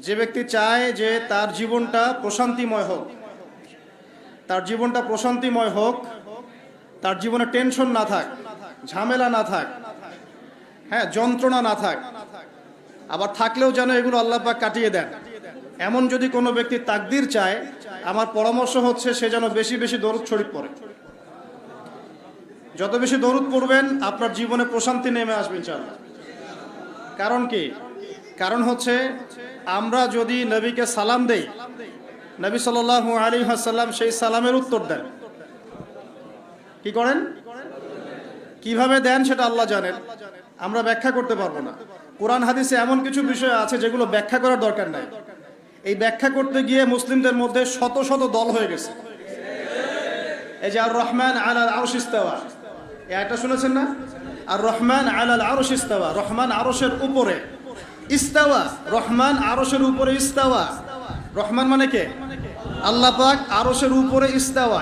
যে ব্যক্তি চায় যে তার জীবনটা প্রশান্তিময় হোক, তার জীবনটা প্রশান্তিময় হোক, তার জীবনে টেনশন না থাক, ঝামেলা না থাক, হ্যাঁ, যন্ত্রণা না থাক, আবার থাকলেও যেন এগুলো আল্লাহ পাক কাটিয়ে দেন, এমন যদি কোনো ব্যক্তি তাকদির চায়, আমার পরামর্শ হচ্ছে সে যেন বেশি বেশি দরুদ শরীফ পড়ে। যত বেশি দরুদ পড়বেন আপনার জীবনে প্রশান্তি নেমে আসবে ইনশাআল্লাহ। কারণ কি? কারণ হচ্ছে আমরা যদি নবীকে সালাম দেই, নবী সাল্লাল্লাহু আলাইহি ওয়াসাল্লাম সেই সালামের উত্তর দেন। কি করেন? কিভাবে দেন সেটা আল্লাহ জানেন, আমরা ব্যাখ্যা করতে পারবো না। কোরআন হাদিসে এমন কিছু বিষয় আছে যেগুলো ব্যাখ্যা করার দরকার নাই। এই ব্যাখ্যা করতে গিয়ে মুসলিমদের মধ্যে শত শত দল হয়ে গেছে। এই যে আর রহমান আলাল আরশ ইস্তাওয়া, এই আয়াতটা শুনেছেন না? আর রহমান আলাল আরশ ইস্তাওয়া, রহমান আরশের উপরে। ইস্তাওয়া, রহমান আরশের উপরে ইস্তাওয়া। রহমান মানে কে? আল্লাহ পাক আরশের উপরে ইস্তাওয়া।